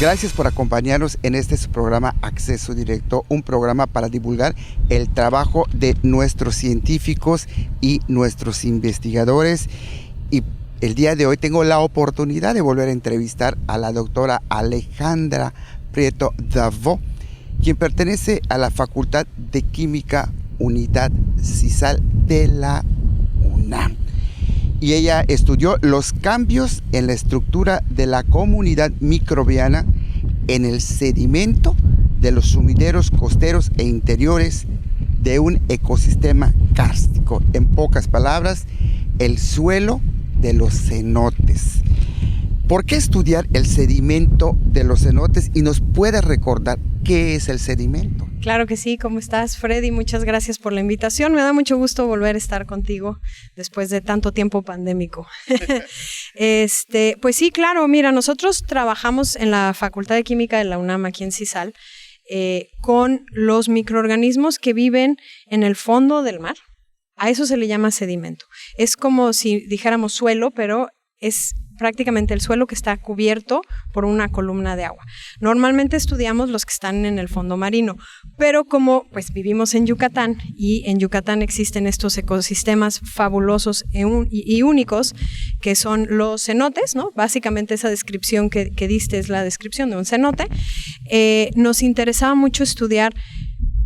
Gracias por acompañarnos en este su programa Acceso Directo, un programa para divulgar el trabajo de nuestros científicos y nuestros investigadores. Y el día de hoy tengo la oportunidad de volver a entrevistar a la doctora Alejandra Prieto Davó, quien pertenece a la Facultad de Química Unidad CISAL de la UNAM. Y ella estudió los cambios en la estructura de la comunidad microbiana en el sedimento de los sumideros costeros e interiores de un ecosistema kárstico. En pocas palabras, el suelo de los cenotes. ¿Por qué estudiar el sedimento de los cenotes? Y nos puede recordar qué es el sedimento. Claro que sí. ¿Cómo estás, Freddy? Muchas gracias por la invitación. Me da mucho gusto volver a estar contigo después de tanto tiempo pandémico. Pues sí, claro. Mira, nosotros trabajamos en la Facultad de Química de la UNAM, aquí en CISAL, con los microorganismos que viven en el fondo del mar. A eso se le llama sedimento. Es como si dijéramos suelo, pero es prácticamente el suelo que está cubierto por una columna de agua. Normalmente estudiamos los que están en el fondo marino, pero como pues vivimos en Yucatán y en Yucatán existen estos ecosistemas fabulosos y únicos que son los cenotes, ¿no? Básicamente esa descripción que diste es la descripción de un cenote. Nos interesaba mucho estudiar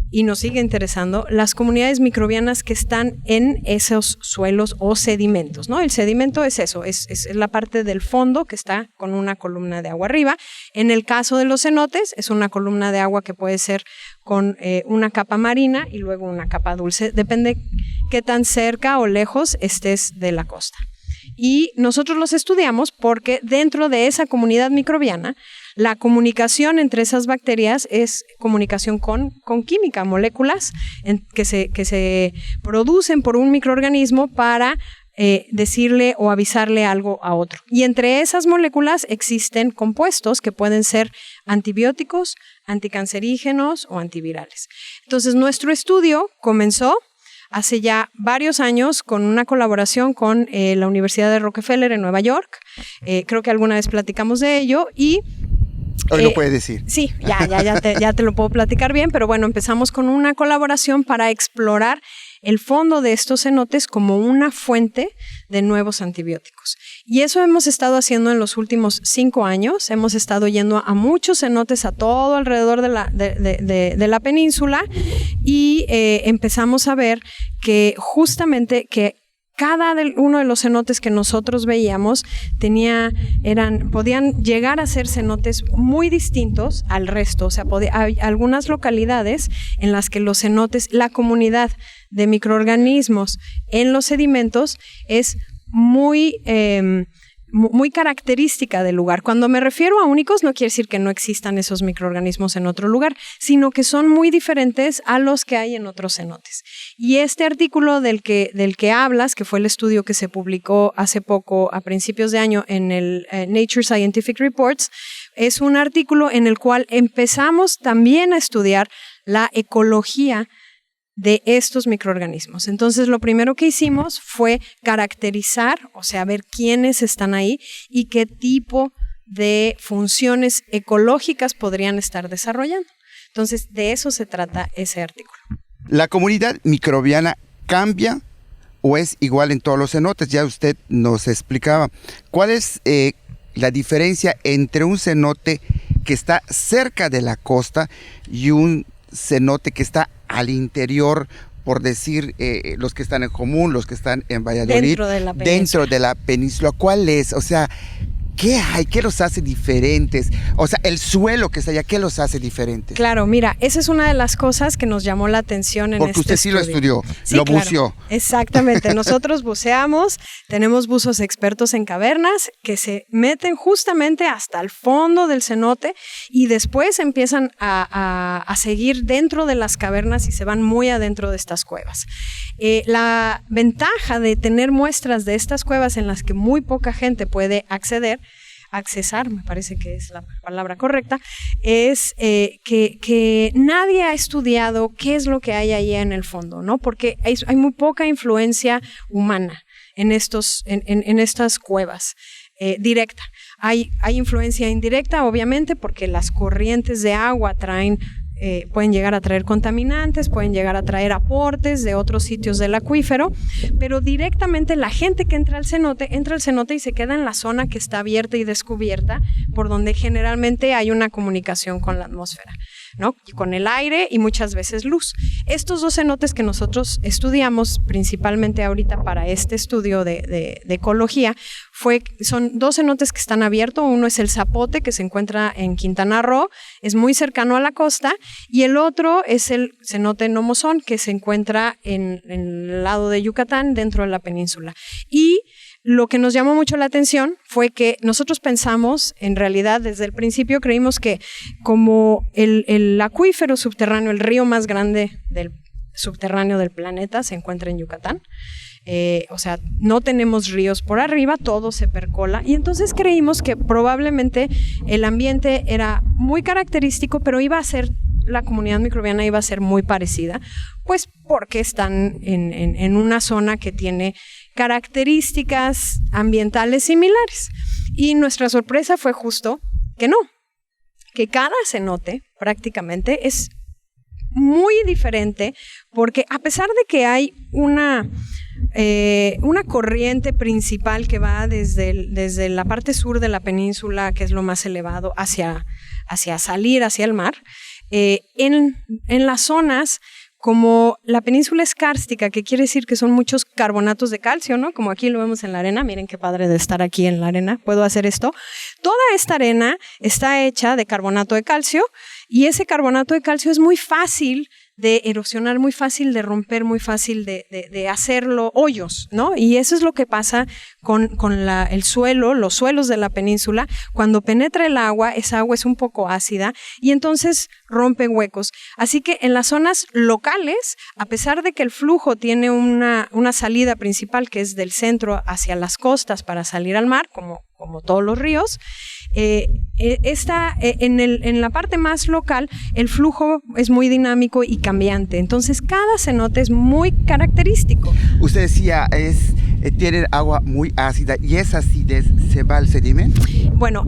y nos sigue interesando las comunidades microbianas que están en esos suelos o sedimentos, ¿no? El sedimento es eso, es la parte del fondo que está con una columna de agua arriba. En el caso de los cenotes, es una columna de agua que puede ser con una capa marina y luego una capa dulce, depende qué tan cerca o lejos estés de la costa. Y nosotros los estudiamos porque dentro de esa comunidad microbiana, la comunicación entre esas bacterias es comunicación con química, moléculas que se producen por un microorganismo para decirle o avisarle algo a otro. Y entre esas moléculas existen compuestos que pueden ser antibióticos, anticancerígenos o antivirales. Entonces, nuestro estudio comenzó hace ya varios años con una colaboración con la Universidad de Rockefeller en Nueva York. Creo que alguna vez platicamos de ello y hoy lo puedes decir. Sí, ya te lo puedo platicar bien, pero bueno, empezamos con una colaboración para explorar el fondo de estos cenotes como una fuente de nuevos antibióticos. Y eso hemos estado haciendo en los últimos 5 años. Hemos estado yendo a muchos cenotes a todo alrededor de la península y empezamos a ver que justamente que cada uno de los cenotes que nosotros veíamos podían llegar a ser cenotes muy distintos al resto. O sea, hay algunas localidades en las que los cenotes, la comunidad de microorganismos en los sedimentos es muy característica del lugar. Cuando me refiero a únicos, no quiere decir que no existan esos microorganismos en otro lugar, sino que son muy diferentes a los que hay en otros cenotes. Y este artículo del que hablas, que fue el estudio que se publicó hace poco, a principios de año, en el Nature Scientific Reports, es un artículo en el cual empezamos también a estudiar la ecología de estos microorganismos. Entonces, lo primero que hicimos fue caracterizar, o sea, ver quiénes están ahí y qué tipo de funciones ecológicas podrían estar desarrollando. Entonces, de eso se trata ese artículo. ¿La comunidad microbiana cambia o es igual en todos los cenotes? Ya usted nos explicaba. ¿Cuál es la diferencia entre un cenote que está cerca de la costa y un cenote que está al interior, por decir, los que están en Común, los que están en Valladolid, dentro de la península? ¿Cuál es? O sea, ¿qué hay? ¿Qué los hace diferentes? O sea, el suelo que está allá, ¿qué los hace diferentes? Claro, mira, esa es una de las cosas que nos llamó la atención en porque este usted sí estudio. lo estudió, sí, lo claro, buceó. Exactamente, nosotros buceamos, tenemos buzos expertos en cavernas que se meten justamente hasta el fondo del cenote y después empiezan a seguir dentro de las cavernas y se van muy adentro de estas cuevas. La ventaja de tener muestras de estas cuevas en las que muy poca gente puede accesar, me parece que es la palabra correcta, es que nadie ha estudiado qué es lo que hay ahí en el fondo, ¿no? Porque hay muy poca influencia humana en estas cuevas directa. Hay influencia indirecta, obviamente, porque las corrientes de agua pueden llegar a traer contaminantes, pueden llegar a traer aportes de otros sitios del acuífero, pero directamente la gente que entra al cenote y se queda en la zona que está abierta y descubierta, por donde generalmente hay una comunicación con la atmósfera, ¿no? Con el aire y muchas veces luz. Estos 2 cenotes que nosotros estudiamos principalmente ahorita para este estudio de ecología, son 2 cenotes que están abiertos. Uno es el Zapote, que se encuentra en Quintana Roo, es muy cercano a la costa, y el otro es el cenote Nomozón, que se encuentra en el lado de Yucatán, dentro de la península. Y lo que nos llamó mucho la atención fue que nosotros pensamos, en realidad desde el principio creímos que como el acuífero subterráneo, el río más grande subterráneo del planeta se encuentra en Yucatán, o sea, no tenemos ríos por arriba, todo se percola, y entonces creímos que probablemente el ambiente era muy característico, pero la comunidad microbiana iba a ser muy parecida, pues porque están en una zona que tiene características ambientales similares. Y nuestra sorpresa fue justo que no, que cada cenote prácticamente es muy diferente, porque a pesar de que hay una corriente principal que va desde la parte sur de la península, que es lo más elevado, hacia salir hacia el mar, en las zonas como la península es kárstica, que quiere decir que son muchos carbonatos de calcio, ¿no? Como aquí lo vemos en la arena. Miren qué padre de estar aquí en la arena. Puedo hacer esto. Toda esta arena está hecha de carbonato de calcio, y ese carbonato de calcio es muy fácil de erosionar, muy fácil de romper, muy fácil de hacerlo hoyos, ¿no? Y eso es lo que pasa con el suelo, los suelos de la península. Cuando penetra el agua, esa agua es un poco ácida y entonces rompe huecos. Así que en las zonas locales, a pesar de que el flujo tiene una salida principal que es del centro hacia las costas para salir al mar, como todos los ríos, en la parte más local el flujo es muy dinámico y cambiante, entonces cada cenote es muy característico. Usted decía, tiene agua muy ácida, y esa acidez se va al sedimento. Bueno,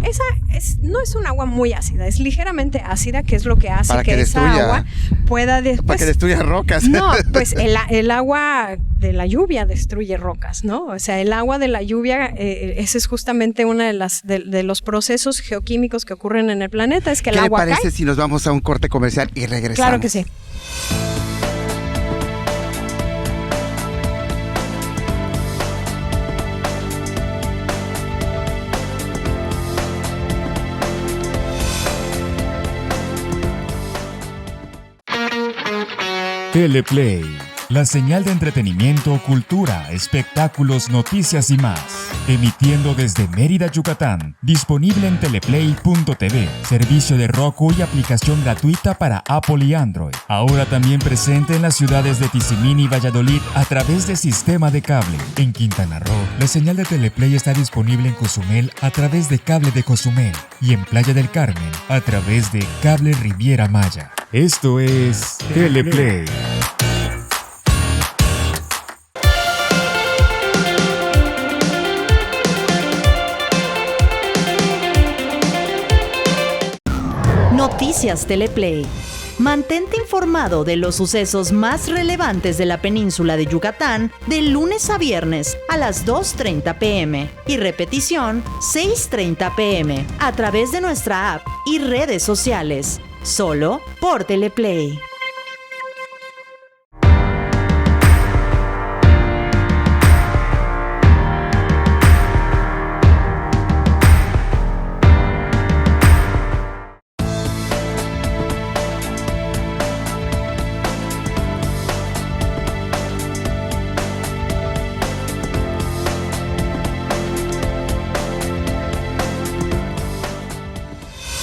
no es un agua muy ácida, es ligeramente ácida, que es lo que hace que esa agua pueda después... Para que destruya rocas. No, pues el agua de la lluvia destruye rocas, ¿no? O sea, el agua de la lluvia, ese es justamente uno de los procesos geoquímicos que ocurren en el planeta, es que el agua cae. ¿Qué le parece si nos vamos a un corte comercial y regresamos? Claro que sí. Teleplay, la señal de entretenimiento, cultura, espectáculos, noticias y más. Emitiendo desde Mérida, Yucatán. Disponible en teleplay.tv, servicio de Roku y aplicación gratuita para Apple y Android. Ahora también presente en las ciudades de Tizimín y Valladolid a través de sistema de cable. En Quintana Roo, la señal de Teleplay está disponible en Cozumel a través de cable de Cozumel y en Playa del Carmen a través de cable Riviera Maya. Esto es Teleplay. Noticias Teleplay. Mantente informado de los sucesos más relevantes de la península de Yucatán de lunes a viernes a las 2:30 p.m. y repetición 6:30 p.m. a través de nuestra app y redes sociales. Solo por Teleplay.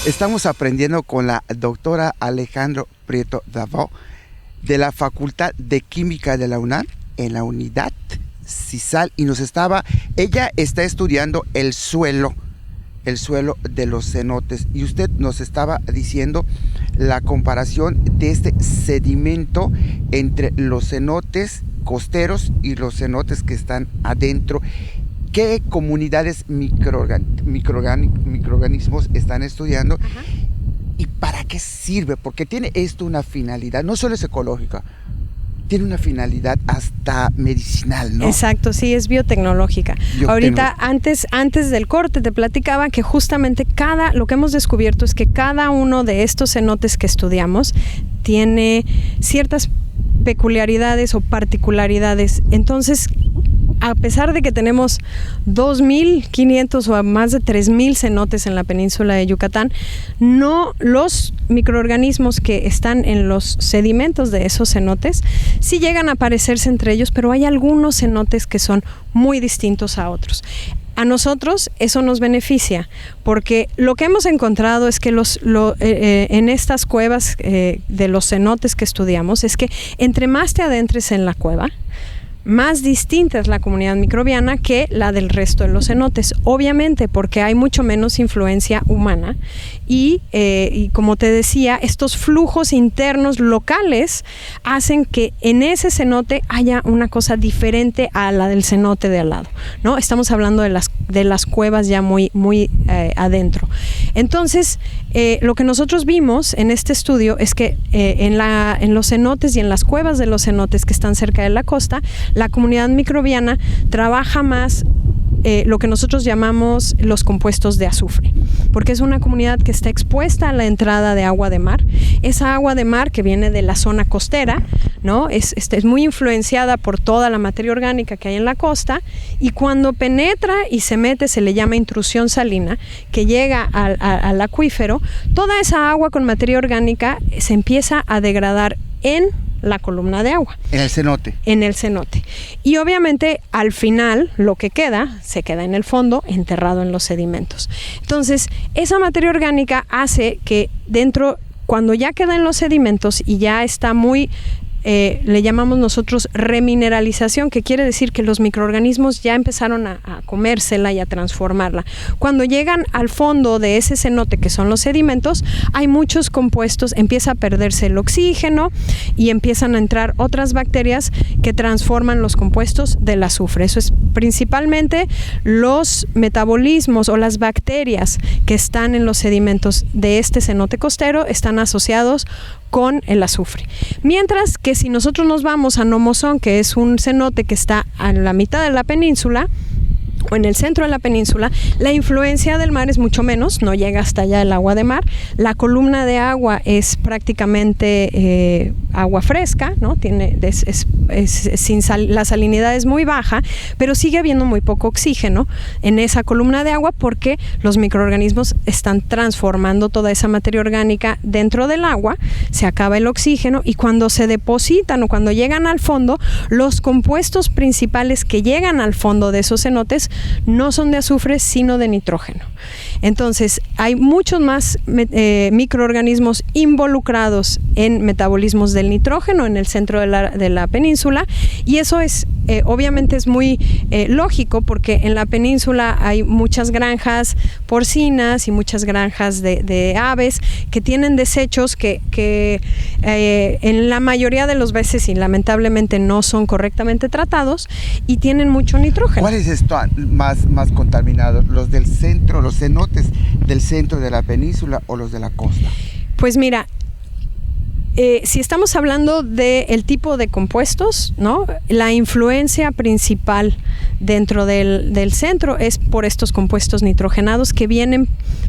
Estamos aprendiendo con la doctora Alejandro Prieto Davó de la Facultad de Química de la UNAM en la unidad CISAL, y ella está estudiando el suelo de los cenotes, y usted nos estaba diciendo la comparación de este sedimento entre los cenotes costeros y los cenotes que están adentro. qué comunidades microorganismos están estudiando. Ajá. ¿Y para qué sirve? Porque tiene esto una finalidad, no solo es ecológica, tiene una finalidad hasta medicinal, ¿no? Exacto, sí, es biotecnológica. Ahorita, antes del corte, te platicaba que justamente lo que hemos descubierto es que cada uno de estos cenotes que estudiamos tiene ciertas peculiaridades o particularidades. Entonces, a pesar de que tenemos 2.500 o más de 3.000 cenotes en la península de Yucatán, no los microorganismos que están en los sedimentos de esos cenotes sí llegan a parecerse entre ellos, pero hay algunos cenotes que son muy distintos a otros. A nosotros eso nos beneficia, porque lo que hemos encontrado es que en estas cuevas de los cenotes que estudiamos es que entre más te adentres en la cueva, más distinta es la comunidad microbiana que la del resto de los cenotes, obviamente porque hay mucho menos influencia humana y como te decía, estos flujos internos locales hacen que en ese cenote haya una cosa diferente a la del cenote de al lado, ¿no? Estamos hablando de las cuevas ya muy adentro. Entonces, lo que nosotros vimos en este estudio es que en los cenotes y en las cuevas de los cenotes que están cerca de la costa, la comunidad microbiana trabaja más lo que nosotros llamamos los compuestos de azufre, porque es una comunidad que está expuesta a la entrada de agua de mar. Esa agua de mar que viene de la zona costera, ¿no? Es muy influenciada por toda la materia orgánica que hay en la costa, y cuando penetra y se mete, se le llama intrusión salina, que llega al acuífero, toda esa agua con materia orgánica se empieza a degradar en la columna de agua. En el cenote. En el cenote. Y obviamente al final lo que se queda en el fondo, enterrado en los sedimentos. Entonces, esa materia orgánica hace que dentro, cuando ya queda en los sedimentos y ya está muy le llamamos nosotros remineralización, que quiere decir que los microorganismos ya empezaron a comérsela y a transformarla. Cuando llegan al fondo de ese cenote, que son los sedimentos, hay muchos compuestos, empieza a perderse el oxígeno y empiezan a entrar otras bacterias que transforman los compuestos del azufre. Eso es principalmente los metabolismos o las bacterias que están en los sedimentos de este cenote costero están asociados con el azufre. Mientras que si nosotros nos vamos a Nomozón, que es un cenote que está a la mitad de la península o en el centro de la península, la influencia del mar es mucho menos, no llega hasta allá el agua de mar. La columna de agua es prácticamente agua fresca, ¿no? La salinidad es muy baja, pero sigue habiendo muy poco oxígeno en esa columna de agua porque los microorganismos están transformando toda esa materia orgánica dentro del agua, se acaba el oxígeno y cuando se depositan o cuando llegan al fondo, los compuestos principales que llegan al fondo de esos cenotes no son de azufre, sino de nitrógeno. Entonces, hay muchos más microorganismos involucrados en metabolismos del nitrógeno en el centro de la península, y eso es obviamente es muy lógico porque en la península hay muchas granjas porcinas y muchas granjas de aves que tienen desechos que en la mayoría de las veces y lamentablemente no son correctamente tratados y tienen mucho nitrógeno. ¿Cuál es esto más contaminado? ¿Los del centro, los cenotes del centro de la península o los de la costa? Pues mira, si estamos hablando del tipo de compuestos, ¿no? La influencia principal dentro del centro es por estos compuestos nitrogenados que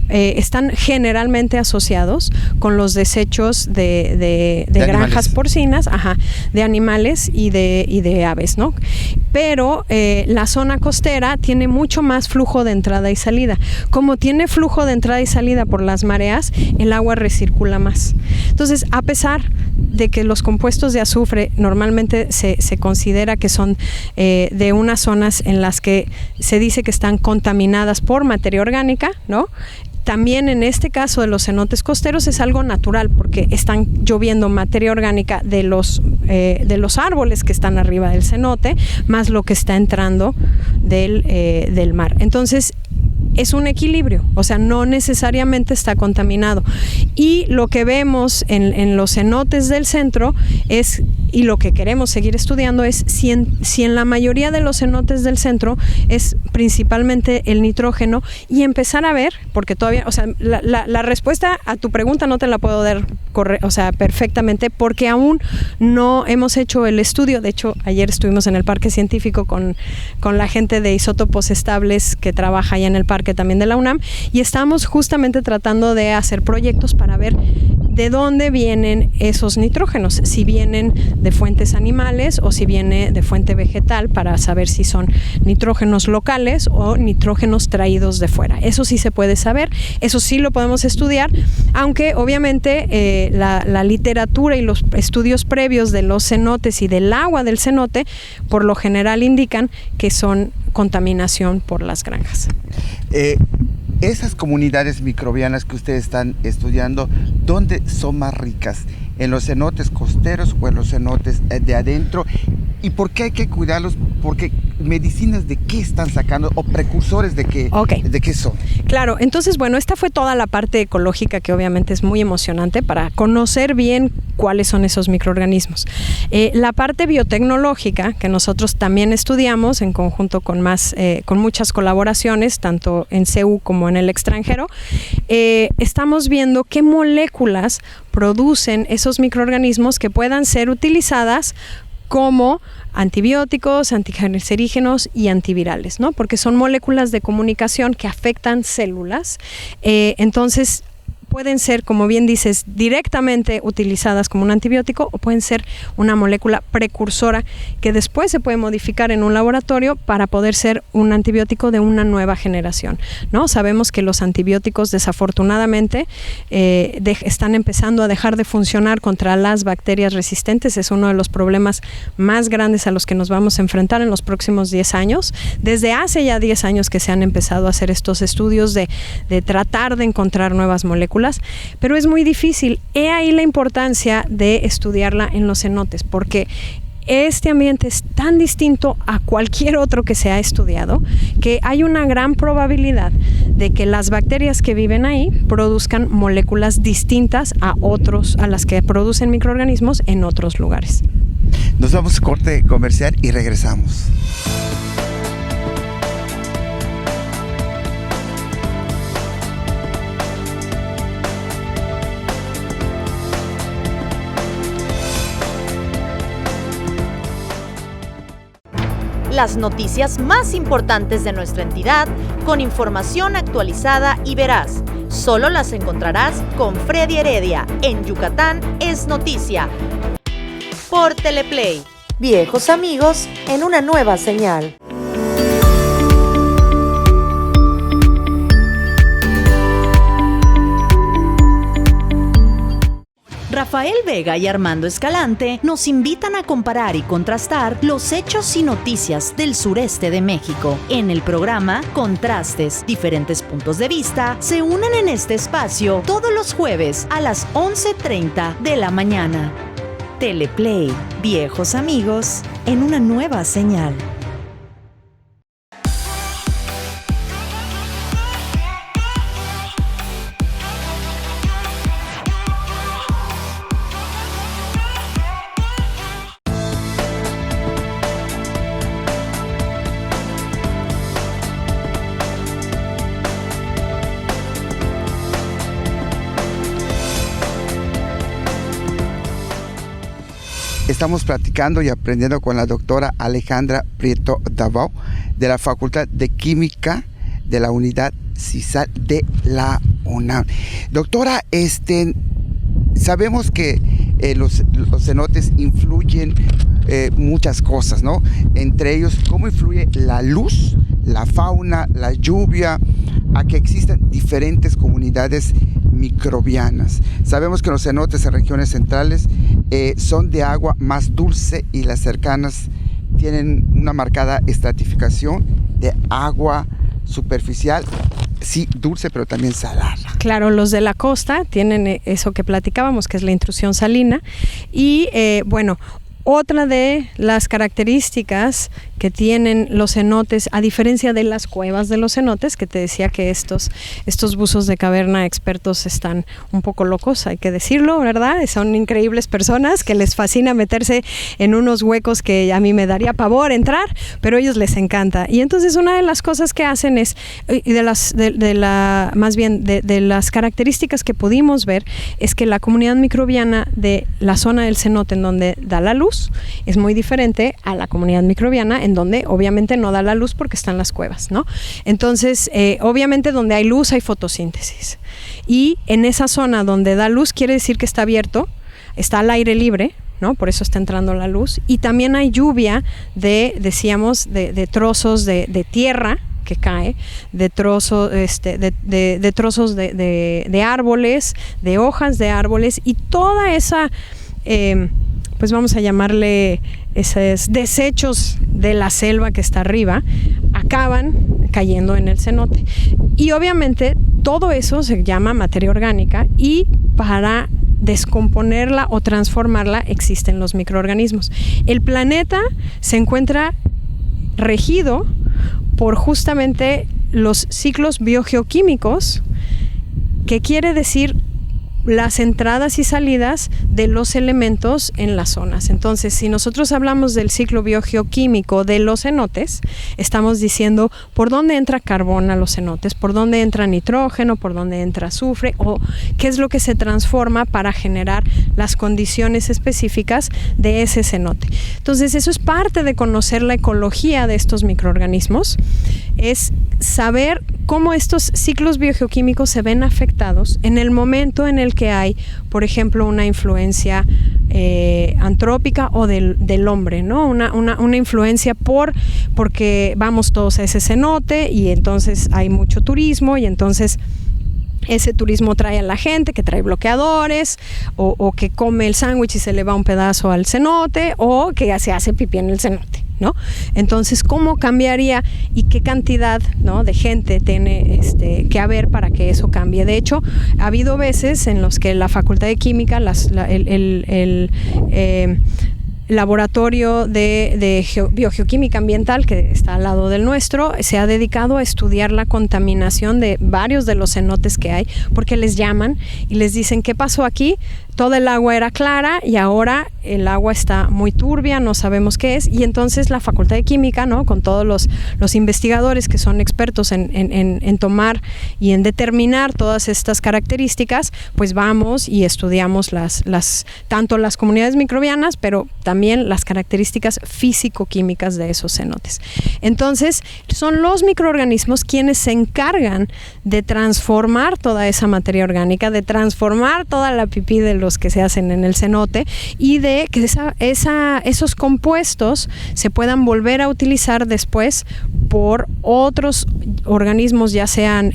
están generalmente asociados con los desechos de granjas porcinas, de animales y de aves, ¿no? Pero la zona costera tiene mucho más flujo de entrada y salida. Como tiene flujo de entrada y salida por las mareas, el agua recircula más. Entonces, a pesar de que los compuestos de azufre normalmente se considera que son de unas zonas en las que se dice que están contaminadas por materia orgánica, ¿no? También en este caso de los cenotes costeros es algo natural porque están lloviendo materia orgánica de los árboles que están arriba del cenote, más lo que está entrando del mar. Entonces, es un equilibrio, o sea, no necesariamente está contaminado. Y lo que vemos en los cenotes del centro es y lo que queremos seguir estudiando es si en la mayoría de los cenotes del centro es principalmente el nitrógeno, y empezar a ver, porque todavía, o sea, la respuesta a tu pregunta no te la puedo dar perfectamente, porque aún no hemos hecho el estudio. De hecho, ayer estuvimos en el parque científico con la gente de isótopos estables que trabaja allá en el parque también de la UNAM, y estamos justamente tratando de hacer proyectos para ver de dónde vienen esos nitrógenos, si vienen de fuentes animales o si viene de fuente vegetal, para saber si son nitrógenos locales o nitrógenos traídos de fuera. Eso sí se puede saber, eso sí lo podemos estudiar, aunque obviamente la literatura y los estudios previos de los cenotes y del agua del cenote por lo general indican que son contaminación por las granjas. Esas comunidades microbianas que ustedes están estudiando, ¿dónde son más ricas? ¿En los cenotes costeros o en los cenotes de adentro? ¿Y por qué hay que cuidarlos? Porque medicinas de qué están sacando o precursores de qué, ¿de qué son? Claro, entonces bueno, esta fue toda la parte ecológica que obviamente es muy emocionante para conocer bien cuáles son esos microorganismos. La parte biotecnológica que nosotros también estudiamos en conjunto con muchas colaboraciones, tanto en CEU como en el extranjero, estamos viendo qué moléculas producen esos microorganismos que puedan ser utilizadas como antibióticos, anticancerígenos y antivirales, ¿no? Porque son moléculas de comunicación que afectan células. Entonces, pueden ser, como bien dices, directamente utilizadas como un antibiótico, o pueden ser una molécula precursora que después se puede modificar en un laboratorio para poder ser un antibiótico de una nueva generación, ¿no? Sabemos que los antibióticos desafortunadamente están empezando a dejar de funcionar contra las bacterias resistentes. Es uno de los problemas más grandes a los que nos vamos a enfrentar en los próximos 10 años. Desde hace ya 10 años que se han empezado a hacer estos estudios de tratar de encontrar nuevas moléculas, pero es muy difícil. He ahí la importancia de estudiarla en los cenotes, porque este ambiente es tan distinto a cualquier otro que se ha estudiado que hay una gran probabilidad de que las bacterias que viven ahí produzcan moléculas distintas a las que producen microorganismos en otros lugares. Nos vamos a corte comercial y regresamos. Las noticias más importantes de nuestra entidad, con información actualizada y veraz. Solo las encontrarás con Freddy Heredia en Yucatán es Noticia. Por Teleplay. Viejos amigos en una nueva señal. Rafael Vega y Armando Escalante nos invitan a comparar y contrastar los hechos y noticias del sureste de México. En el programa Contrastes, diferentes puntos de vista se unen en este espacio todos los jueves a las 11:30 de la mañana. Teleplay, viejos amigos en una nueva señal. Estamos platicando y aprendiendo con la doctora Alejandra Prieto Davao de la Facultad de Química de la Unidad CISAL de la UNAM. Doctora, sabemos que los cenotes influyen muchas cosas, ¿no? Entre ellos, ¿cómo influye la luz, la fauna, la lluvia, a que existan diferentes comunidades microbianas? Sabemos que los cenotes en regiones centrales son de agua más dulce y las cercanas tienen una marcada estratificación de agua superficial, sí, dulce, pero también salada. Claro, los de la costa tienen eso que platicábamos, que es la intrusión salina. Y bueno, Otra de las características que tienen los cenotes, a diferencia de las cuevas de los cenotes, que te decía que estos buzos de caverna expertos están un poco locos, hay que decirlo, ¿verdad? Son increíbles personas que les fascina meterse en unos huecos que a mí me daría pavor entrar, pero a ellos les encanta. Y entonces una de las cosas que hacen es, de las características que pudimos ver, es que la comunidad microbiana de la zona del cenote en donde da la luz es muy diferente a la comunidad microbiana en donde obviamente no da la luz porque están las cuevas, ¿no? Entonces, obviamente donde hay luz hay fotosíntesis. Y en esa zona donde da luz quiere decir que está abierto, está al aire libre, ¿no? Por eso está entrando la luz. Y también hay lluvia de trozos de tierra que cae, de trozos de árboles, de hojas de árboles, y toda esa... pues vamos a llamarle esos desechos de la selva que está arriba, acaban cayendo en el cenote. Y obviamente todo eso se llama materia orgánica, y para descomponerla o transformarla existen los microorganismos. El planeta se encuentra regido por justamente los ciclos biogeoquímicos, que quiere decir las entradas y salidas de los elementos en las zonas. Entonces, si nosotros hablamos del ciclo biogeoquímico de los cenotes, estamos diciendo por dónde entra carbón a los cenotes, por dónde entra nitrógeno, por dónde entra azufre, o qué es lo que se transforma para generar las condiciones específicas de ese cenote. Entonces, eso es parte de conocer la ecología de estos microorganismos, es saber cómo estos ciclos biogeoquímicos se ven afectados en el momento en el que hay, por ejemplo, una influencia antrópica o del hombre, ¿no? Una influencia porque vamos todos a ese cenote y entonces hay mucho turismo, y entonces ese turismo trae a la gente que trae bloqueadores, o que come el sándwich y se le va un pedazo al cenote, o que se hace pipí en el cenote, ¿no? Entonces, ¿cómo cambiaría y qué cantidad, ¿no?, de gente tiene que haber para que eso cambie? De hecho, ha habido veces en los que la Facultad de Química, laboratorio de biogeoquímica ambiental, que está al lado del nuestro, se ha dedicado a estudiar la contaminación de varios de los cenotes que hay, porque les llaman y les dicen ¿qué pasó aquí? Toda el agua era clara y ahora el agua está muy turbia, no sabemos qué es. Y entonces la Facultad de Química, ¿no?, con todos los investigadores que son expertos en tomar y en determinar todas estas características, pues vamos y estudiamos tanto las comunidades microbianas, pero también las características físico-químicas de esos cenotes. Entonces, son los microorganismos quienes se encargan de transformar toda esa materia orgánica, de transformar toda la pipí de los que se hacen en el cenote, y de que esos compuestos se puedan volver a utilizar después por otros organismos, ya sean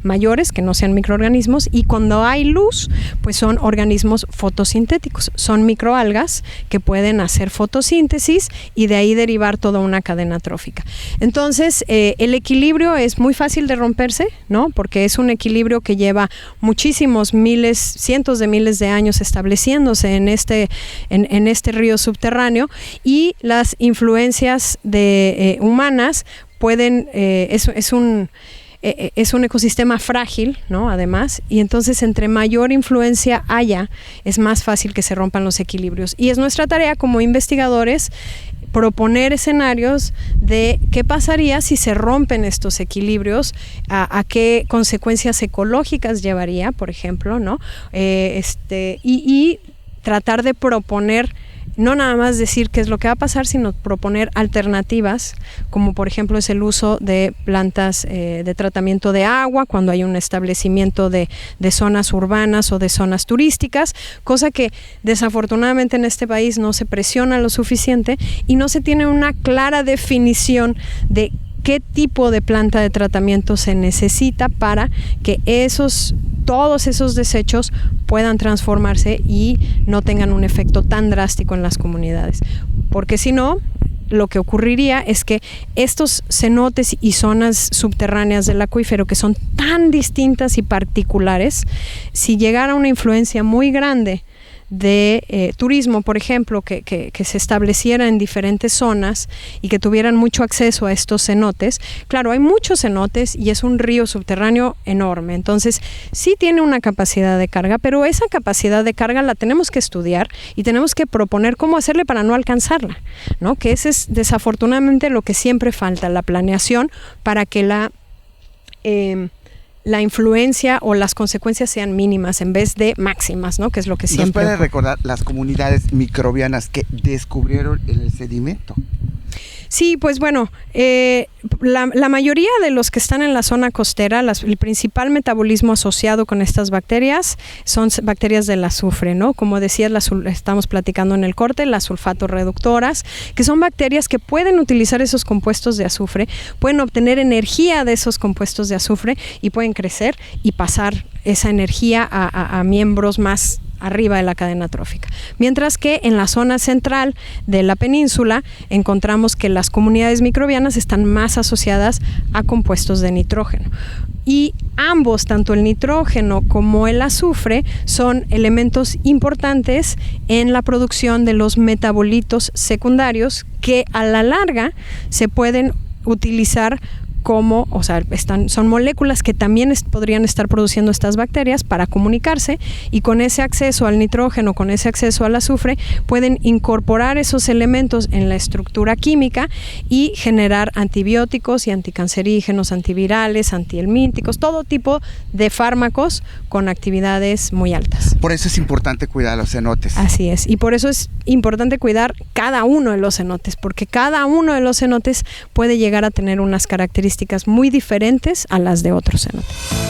mayores, que no sean microorganismos, y cuando hay luz, pues son organismos fotosintéticos, son microalgas que pueden hacer fotosíntesis y de ahí derivar toda una cadena trófica. Entonces, el equilibrio es muy fácil de romperse, ¿no?, porque es un equilibrio que lleva muchísimos cientos de miles de años estableciéndose en este río subterráneo, y las influencias humanas pueden, es un ecosistema frágil, ¿no?, además, y entonces entre mayor influencia haya, es más fácil que se rompan los equilibrios. Y es nuestra tarea como investigadores proponer escenarios de qué pasaría si se rompen estos equilibrios, a qué consecuencias ecológicas llevaría, por ejemplo, ¿no? Y tratar de proponer, no nada más decir qué es lo que va a pasar, sino proponer alternativas, como por ejemplo es el uso de plantas de tratamiento de agua cuando hay un establecimiento de zonas urbanas o de zonas turísticas, cosa que desafortunadamente en este país no se presiona lo suficiente y no se tiene una clara definición de qué tipo de planta de tratamiento se necesita para que todos esos desechos puedan transformarse y no tengan un efecto tan drástico en las comunidades. Porque si no, lo que ocurriría es que estos cenotes y zonas subterráneas del acuífero, que son tan distintas y particulares, si llegara una influencia muy grande de turismo, por ejemplo, que se estableciera en diferentes zonas y que tuvieran mucho acceso a estos cenotes. Claro, hay muchos cenotes y es un río subterráneo enorme, entonces sí tiene una capacidad de carga, pero esa capacidad de carga la tenemos que estudiar y tenemos que proponer cómo hacerle para no alcanzarla, ¿no? Que ese es desafortunadamente lo que siempre falta, la planeación para que la influencia o las consecuencias sean mínimas en vez de máximas, ¿no? Que es lo que siempre... ¿Nos puede recordar las comunidades microbianas que descubrieron el sedimento? Sí, pues bueno, la mayoría de los que están en la zona costera, el principal metabolismo asociado con estas bacterias son bacterias del azufre, ¿no? Como decías, estamos platicando en el corte, las sulfatorreductoras, que son bacterias que pueden utilizar esos compuestos de azufre, pueden obtener energía de esos compuestos de azufre y pueden crecer y pasar esa energía a miembros más arriba de la cadena trófica. Mientras que en la zona central de la península encontramos que las comunidades microbianas están más asociadas a compuestos de nitrógeno. Y ambos, tanto el nitrógeno como el azufre, son elementos importantes en la producción de los metabolitos secundarios que a la larga se pueden utilizar como, o sea, son moléculas que también podrían estar produciendo estas bacterias para comunicarse, y con ese acceso al nitrógeno, con ese acceso al azufre, pueden incorporar esos elementos en la estructura química y generar antibióticos y anticancerígenos, antivirales, antihelmínticos, todo tipo de fármacos con actividades muy altas. Por eso es importante cuidar los cenotes. Así es, y por eso es importante cuidar cada uno de los cenotes, porque cada uno de los cenotes puede llegar a tener unas características muy diferentes a las de otros cenotes.